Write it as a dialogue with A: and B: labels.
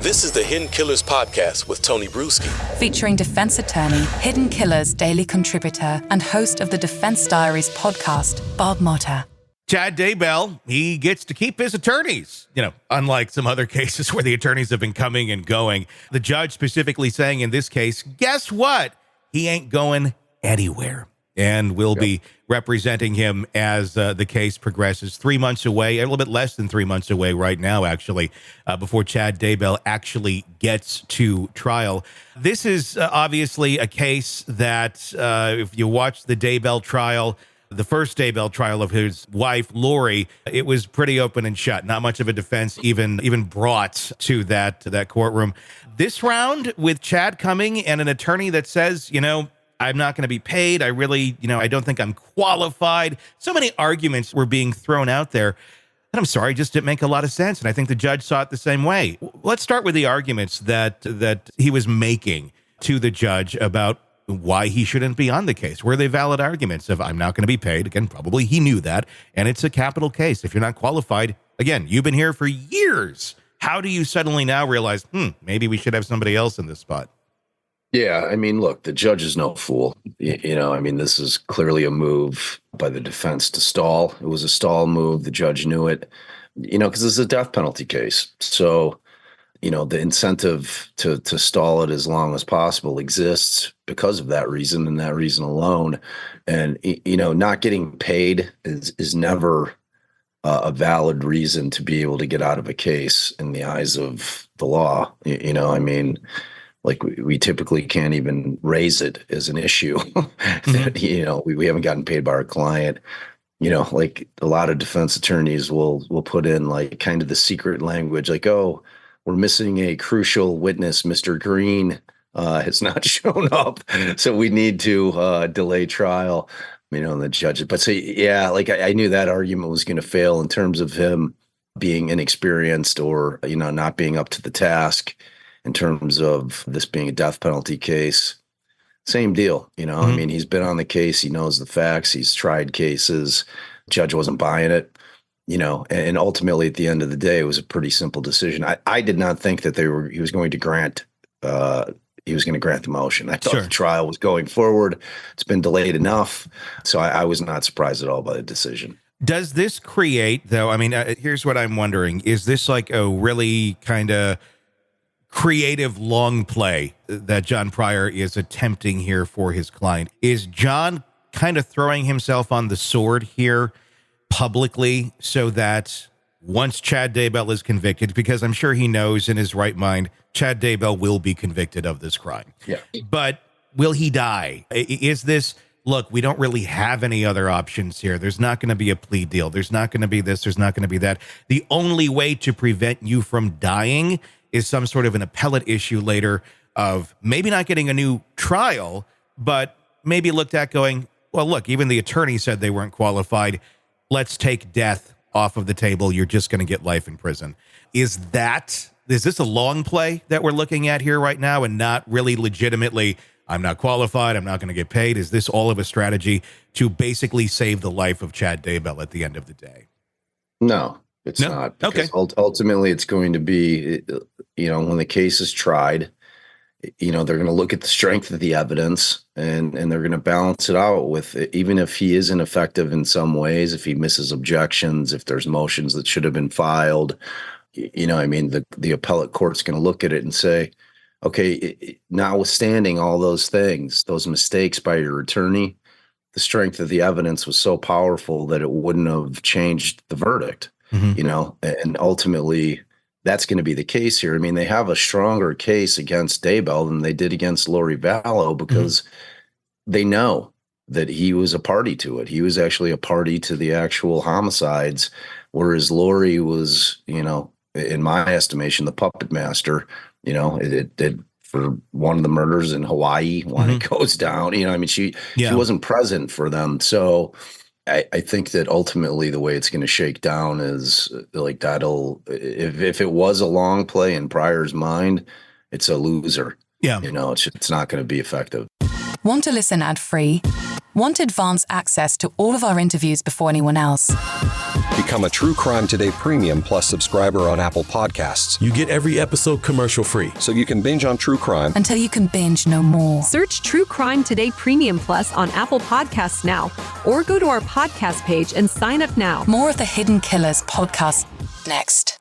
A: This is the Hidden Killers Podcast with Tony Brueski.
B: Featuring defense attorney, Hidden Killers daily contributor, and host of the Defense Diaries podcast, Bob Motta.
C: Chad Daybell, he gets to keep his attorneys, unlike some other cases where the attorneys have been coming and going. The judge specifically saying in this case, guess what? He ain't going anywhere. And we'll be representing him as the case progresses. 3 months away, a little bit less than 3 months away right now, actually, before Chad Daybell actually gets to trial. This is obviously a case that if you watch the Daybell trial, the first Daybell trial of his wife, Lori, it was pretty open and shut. Not much of a defense even brought to that courtroom. This round with Chad coming and an attorney that says, I'm not going to be paid. I really, I don't think I'm qualified. So many arguments were being thrown out there. And I'm sorry, just didn't make a lot of sense. And I think the judge saw it the same way. Let's start with the arguments that he was making to the judge about why he shouldn't be on the case. Were they valid arguments of I'm not going to be paid? Again, probably he knew that. And it's a capital case. If you're not qualified, again, you've been here for years. How do you suddenly now realize, maybe we should have somebody else in this spot?
D: Yeah, look, the judge is no fool. This is clearly a move by the defense to stall. It was a stall move. The judge knew it, because it's a death penalty case. So, the incentive to stall it as long as possible exists because of that reason and that reason alone. And, not getting paid is never a valid reason to be able to get out of a case in the eyes of the law. Like we typically can't even raise it as an issue. That, we haven't gotten paid by our client. Like a lot of defense attorneys will put in like kind of the secret language, like, oh, we're missing a crucial witness. Mr. Green has not shown up, so we need to delay trial. The judge. But so I knew that argument was going to fail in terms of him being inexperienced or not being up to the task. In terms of this being a death penalty case, same deal. He's been on the case. He knows the facts. He's tried cases. Judge wasn't buying it, and ultimately at the end of the day, it was a pretty simple decision. I did not think that he was going to grant the motion. I thought the trial was going forward. It's been delayed enough. So I was not surprised at all by the decision.
C: Does this create, though, here's what I'm wondering. Is this like a really kind of creative long play that John Pryor is attempting here for his client? Is John kind of throwing himself on the sword here publicly so that once Chad Daybell is convicted, because I'm sure he knows in his right mind, Chad Daybell will be convicted of this crime.
D: Yeah.
C: But will he die? Is this, look, we don't really have any other options here. There's not going to be a plea deal. There's not going to be this. There's not going to be that. The only way to prevent you from dying is some sort of an appellate issue later of maybe not getting a new trial, but maybe looked at going, well, look, even the attorney said they weren't qualified. Let's take death off of the table. You're just going to get life in prison. Is this a long play that we're looking at here right now and not really legitimately, I'm not qualified, I'm not going to get paid? Is this all of a strategy to basically save the life of Chad Daybell at the end of the day?
D: No. It's not. Because ultimately, it's going to be, when the case is tried, they're going to look at the strength of the evidence and they're going to balance it out with, even if he is ineffective in some ways, if he misses objections, if there's motions that should have been filed, the appellate court's going to look at it and say, okay, notwithstanding all those things, those mistakes by your attorney, the strength of the evidence was so powerful that it wouldn't have changed the verdict. And ultimately that's going to be the case here. They have a stronger case against Daybell than they did against Lori Vallow because they know that he was a party to it. He was actually a party to the actual homicides, whereas Lori was, in my estimation, the puppet master. It did for one of the murders in Hawaii when it goes down. She wasn't present for them. So I think that ultimately the way it's going to shake down is like that'll, if it was a long play in Pryor's mind, it's a loser.
C: Yeah.
D: It's not going to be effective.
B: Want to listen ad-free? Want advanced access to all of our interviews before anyone else?
E: Become a True Crime Today Premium Plus subscriber on Apple Podcasts.
F: You get every episode commercial free.
E: So you can binge on true crime
B: until you can binge no more.
G: Search True Crime Today Premium Plus on Apple Podcasts now, or go to our podcast page and sign up now.
B: More of the Hidden Killers podcast next.